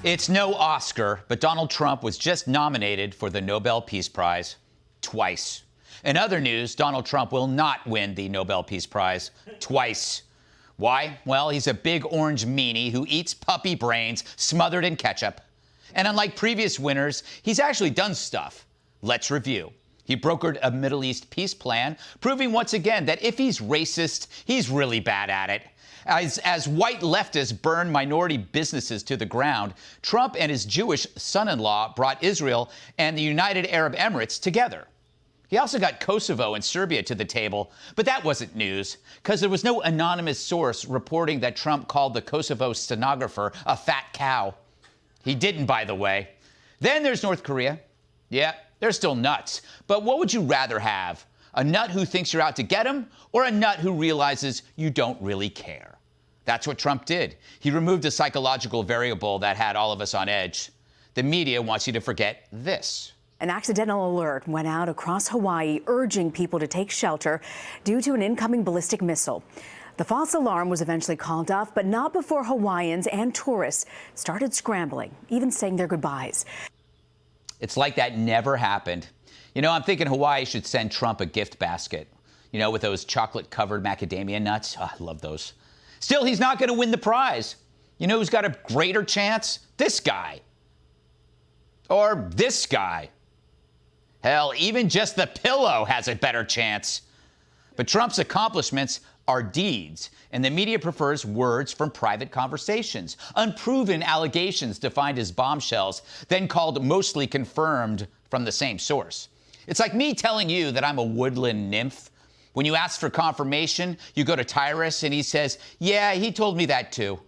It's no Oscar, but Donald Trump was just nominated for the Nobel Peace Prize twice. In other news, Donald Trump will not win the Nobel Peace Prize twice. Why? Well, he's a big orange meanie who eats puppy brains smothered in ketchup. And unlike previous winners, he's actually done stuff. Let's review. He brokered a Middle East peace plan, proving once again that if he's racist, he's really bad at it. As white leftists burn minority businesses to the ground, Trump and his Jewish son-in-law brought Israel and the United Arab Emirates together. He also got Kosovo and Serbia to the table, but that wasn't news, because there was no anonymous source reporting that Trump called the Kosovo stenographer a fat cow. He didn't, by the way. Then there's North Korea. Yeah, they're still nuts. But what would you rather have? A nut who thinks you're out to get him, or a nut who realizes you don't really care? That's what Trump did. He removed a psychological variable that had all of us on edge. The media wants you to forget this. An accidental alert went out across Hawaii, urging people to take shelter due to an incoming ballistic missile. The false alarm was eventually called off, but not before Hawaiians and tourists started scrambling, even saying their goodbyes. It's like that never happened. You know, I'm thinking Hawaii should send Trump a gift basket, you know, with those chocolate-covered macadamia nuts. Oh, I love those. Still, he's not going to win the prize. You know who's got a greater chance? This guy. Or this guy. Hell, even just the pillow has a better chance. But Trump's accomplishments are deeds, and the media prefers words from private conversations, unproven allegations defined as bombshells, then called mostly confirmed from the same source. It's like me telling you that I'm a woodland nymph. When you ask for confirmation, you go to Tyrus and he says, yeah, he told me that too.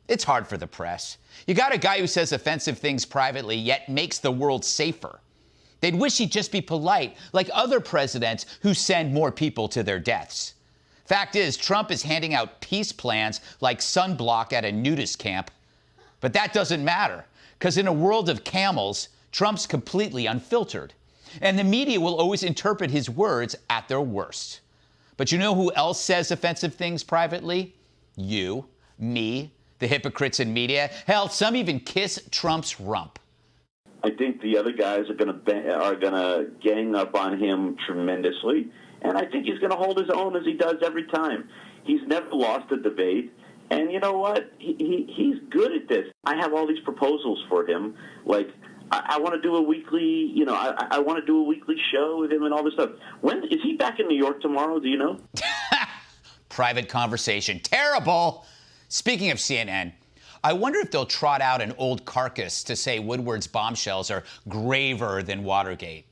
It's hard for the press. You got a guy who says offensive things privately, yet makes the world safer. They'd wish he'd just be polite, like other presidents who send more people to their deaths. Fact is, Trump is handing out peace plans like sunblock at a nudist camp. But that doesn't matter, because in a world of camels, Trump's completely unfiltered. And the media will always interpret his words at their worst. But you know who else says offensive things privately? You, me, the hypocrites in media. Hell, some even kiss Trump's rump. I think the other guys are going to gang up on him tremendously, and I think he's going to hold his own as he does every time. He's never lost a debate, and you know what? He's good at this. I have all these proposals for him, like I want to do a weekly, I want to do a weekly show with him and all this stuff. When is he back in New York tomorrow? Do you know? Private conversation. Terrible. Speaking of CNN, I wonder if they'll trot out an old carcass to say Woodward's bombshells are graver than Watergate.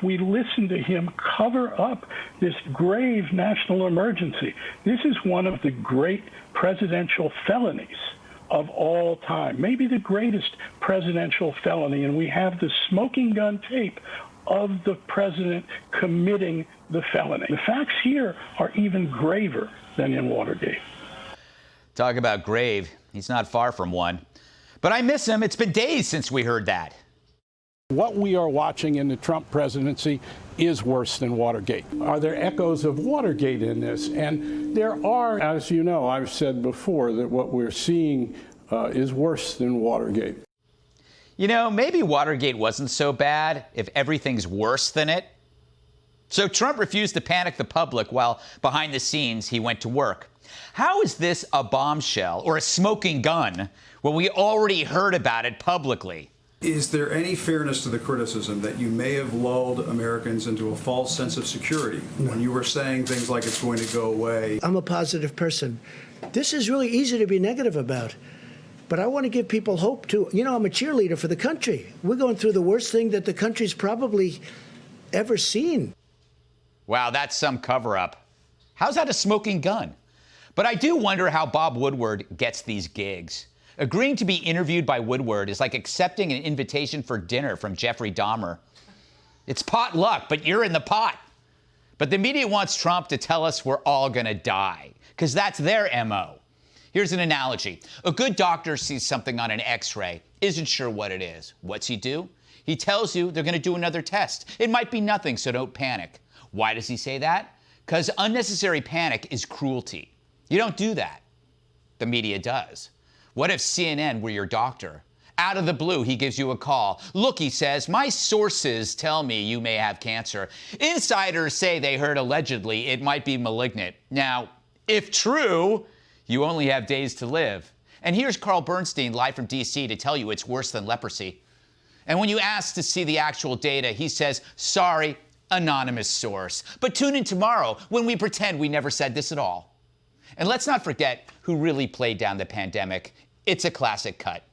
We listened to him cover up this grave national emergency. This is one of the great presidential felonies of all time, maybe the greatest presidential felony, and we have the smoking gun tape of the president committing the felony. The facts here are even graver than in Watergate. Talk about grave. He's not far from one. But I miss him. It's been days since we heard that. What we are watching in the Trump presidency is worse than Watergate. Are there echoes of Watergate in this? And there are, as you know, I've said before that what we're seeing is worse than Watergate. You know, maybe Watergate wasn't so bad if everything's worse than it. So Trump refused to panic the public while behind the scenes he went to work. How is this a bombshell or a smoking gun when we already heard about it publicly? Is there any fairness to the criticism that you may have lulled Americans into a false sense of security when you were saying things like it's going to go away? I'm a positive person. This is really easy to be negative about, but I want to give people hope too. You know, I'm a cheerleader for the country. We're going through the worst thing that the country's probably ever seen. Wow, that's some cover-up. How's that a smoking gun? But I do wonder how Bob Woodward gets these gigs. Agreeing to be interviewed by Woodward is like accepting an invitation for dinner from Jeffrey Dahmer. It's pot luck, but you're in the pot. But the media wants Trump to tell us we're all going to die, because that's their MO. Here's an analogy. A good doctor sees something on an X-ray, isn't sure what it is. What's he do? He tells you they're going to do another test. It might be nothing, so don't panic. Why does he say that? Because unnecessary panic is cruelty. You don't do that. The media does. What if CNN were your doctor? Out of the blue, he gives you a call. Look, he says, my sources tell me you may have cancer. Insiders say they heard allegedly it might be malignant. Now, if true, you only have days to live. And here's Carl Bernstein live from D.C. to tell you it's worse than leprosy. And when you ask to see the actual data, he says, sorry, anonymous source. But tune in tomorrow when we pretend we never said this at all. And let's not forget who really played down the pandemic. It's a classic cut.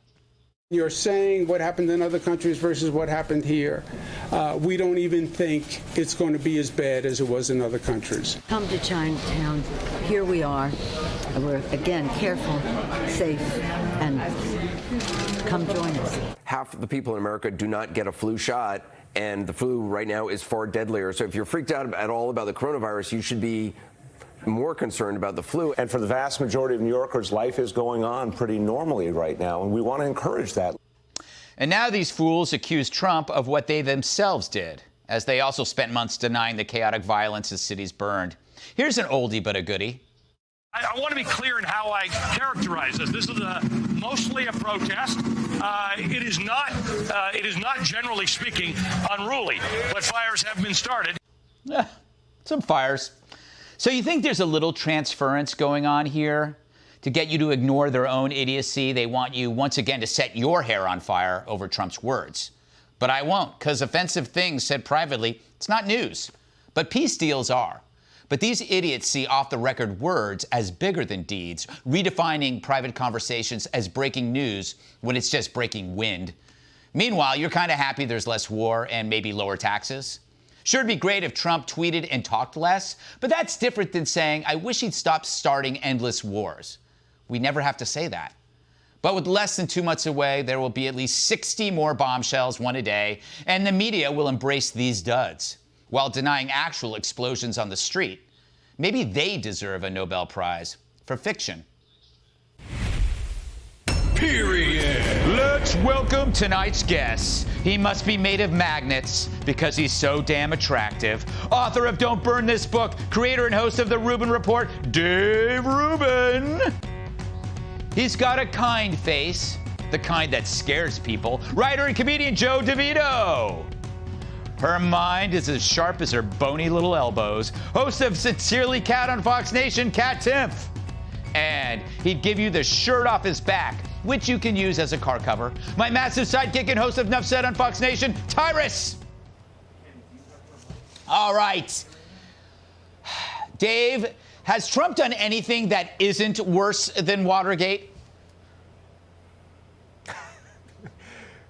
You're saying what happened in other countries versus what happened here. We don't even think it's going to be as bad as it was in other countries. Come to Chinatown. Here we are. We're, again, careful, safe, and come join us. Half of the people in America do not get a flu shot, and the flu right now is far deadlier. So if you're freaked out at all about the coronavirus, you should be more concerned about the flu. And for the vast majority of New Yorkers, life is going on pretty normally right now, and we want to encourage that. And now these fools accuse Trump of what they themselves did, as they also spent months denying the chaotic violence as cities burned. Here's an oldie but a goodie. I want to be clear in how I characterize this. This is mostly a protest. It is not, generally speaking, unruly, but fires have been started. Some fires. So you think there's a little transference going on here? To get you to ignore their own idiocy, they want you once again to set your hair on fire over Trump's words. But I won't, because offensive things said privately, it's not news. But peace deals are. But these idiots see off-the-record words as bigger than deeds, redefining private conversations as breaking news when it's just breaking wind. Meanwhile, you're kind of happy there's less war and maybe lower taxes. Sure, it'd be great if Trump tweeted and talked less, but that's different than saying, I wish he'd stop starting endless wars. We never have to say that. But with less than 2 months away, there will be at least 60 more bombshells, one a day, and the media will embrace these duds while denying actual explosions on the street. Maybe they deserve a Nobel Prize for fiction. Period. Let's welcome tonight's guest. He must be made of magnets because he's so damn attractive. Author of Don't Burn This Book, creator and host of The Rubin Report, Dave Rubin. He's got a kind face, the kind that scares people. Writer and comedian Joe DeVito. Her mind is as sharp as her bony little elbows. Host of Sincerely Cat on Fox Nation, Cat Timpf. And he'd give you the shirt off his back, which you can use as a car cover. My massive sidekick and host of Nuff Said on Fox Nation, Tyrus. All right. Dave, has Trump done anything that isn't worse than Watergate?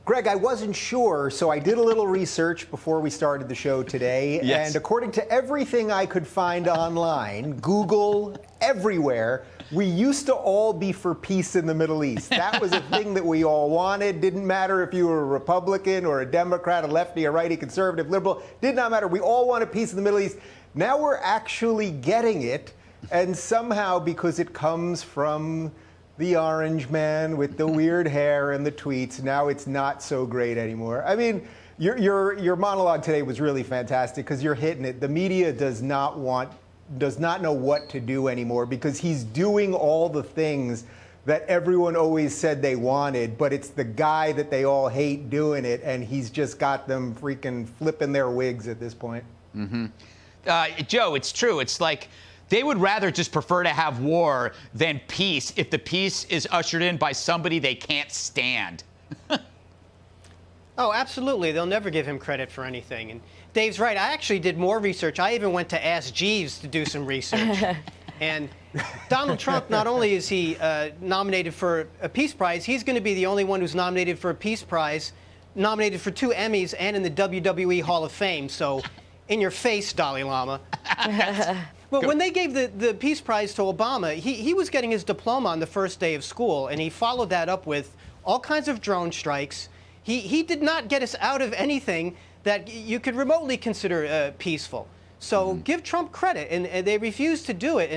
Greg, I wasn't sure, so I did a little research before we started the show today. Yes. And according to everything I could find online, Google, everywhere, we used to all be for peace in the Middle East. That was a thing that we all wanted. Didn't matter if you were a Republican or a Democrat, a lefty, a righty, conservative, liberal. Did not matter. We all wanted peace in the Middle East. Now we're actually getting it. And somehow, because it comes from the orange man with the weird hair and the tweets, now it's not so great anymore. I mean, your monologue today was really fantastic because you're hitting it. The media does not know what to do anymore because he's doing all the things that everyone always said they wanted, but it's the guy that they all hate doing it, and he's just got them freaking flipping their wigs at this point. Mm-hmm. Joe, it's true. It's like they would rather just prefer to have war than peace if the peace is ushered in by somebody they can't stand. Oh, absolutely. They'll never give him credit for anything. And Dave's right. I actually did more research. I even went to Ask Jeeves to do some research. And Donald Trump, not only is he nominated for a Peace Prize, he's going to be the only one who's nominated for a Peace Prize, nominated for 2 Emmys and in the WWE Hall of Fame. So in your face, Dalai Lama. But when they gave the Peace Prize to Obama, he was getting his diploma on the first day of school, and he followed that up with all kinds of drone strikes. He did not get us out of anything that you could remotely consider peaceful. So give Trump credit, and they refused to do it.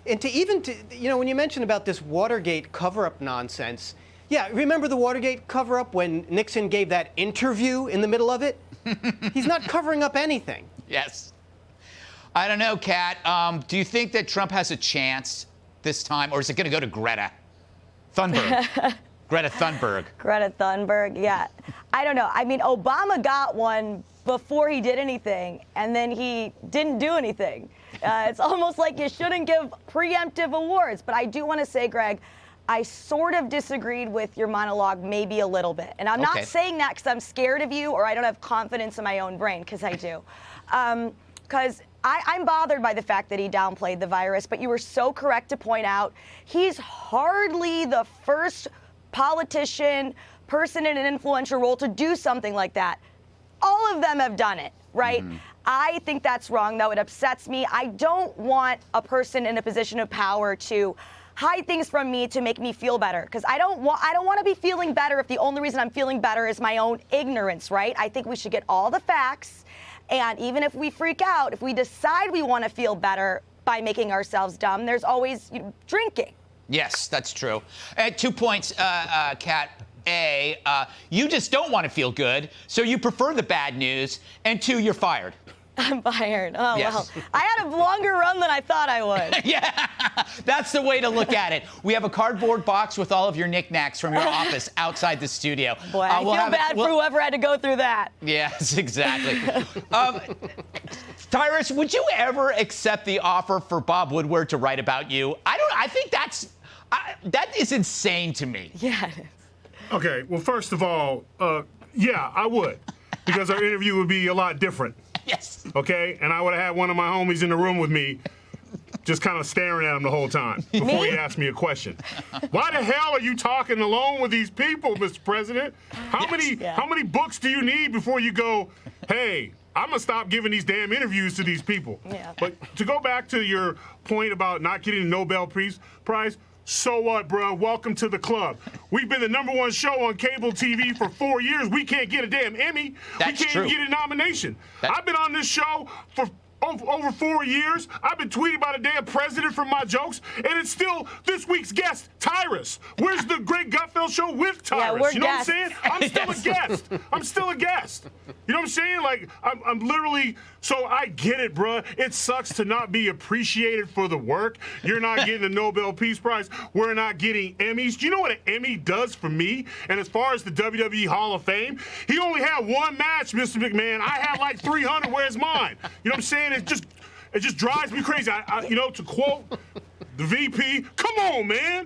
And to even, you know, when you mentioned about this Watergate cover-up nonsense, yeah, remember the Watergate cover-up when Nixon gave that interview in the middle of it? He's not covering up anything. Yes. I don't know, Kat. Do you think that Trump has a chance this time, or is it going to go to Greta Thunberg? Greta Thunberg. Greta Thunberg, yeah. I don't know. I mean, Obama got one before he did anything, and then he didn't do anything. It's almost like you shouldn't give preemptive awards. But I do want to say, Greg, I sort of disagreed with your monologue maybe a little bit. And I'm not saying that because I'm scared of you or I don't have confidence in my own brain, because I do. Because I'm bothered by the fact that he downplayed the virus, but you were so correct to point out he's hardly the first politician, person in an influential role to do something like that. All of them have done it, right? I think that's wrong, though. It upsets me. I don't want a person in a position of power to hide things from me to make me feel better, because I don't want to be feeling better if the only reason I'm feeling better is my own ignorance, right? I think we should get all the facts, and even if we freak out, if we decide we want to feel better by making ourselves dumb, there's always drinking. Yes, that's true. 2 points, Kat. A, you just don't want to feel good, so you prefer the bad news. And 2, you're fired. I'm fired. Oh, yes. Well, I had a longer run than I thought I would. Yeah, that's the way to look at it. We have a cardboard box with all of your knickknacks from your office outside the studio. Boy, I feel bad for whoever had to go through that. Yes, exactly. Tyrus, would you ever accept the offer for Bob Woodward to write about you? I think that is insane to me. Yeah. Okay, well, first of all, yeah, I would, because our interview would be a lot different. Yes. Okay, and I would have had one of my homies in the room with me, just kind of staring at him the whole time before he asked me a question. Why the hell are you talking alone with these people, Mr. President? How many books do you need before you go, hey, I'm going to stop giving these damn interviews to these people? Yeah. But to go back to your point about not getting the Nobel Prize, so what, bro? Welcome to the club. We've been the #1 show on cable TV for 4 years. We can't get a damn Emmy. We can't even get a nomination. I've been on this show for over 4 years. I've been tweeting about a damn president for my jokes, and it's still this week's guest, Tyrus. Where's the great Gutfeld show with Tyrus? We're you know guests. what I'm saying? I'm still a guest. I'm still a guest. You know what I'm saying? Like, I'm literally, so I get it, bruh. It sucks to not be appreciated for the work. You're not getting the Nobel Peace Prize. We're not getting Emmys. Do you know what an Emmy does for me? And as far as the WWE Hall of Fame, he only had one match, Mr. McMahon. I had like 300. Where's mine? You know what I'm saying? It just drives me crazy. To quote the VP, come on, man.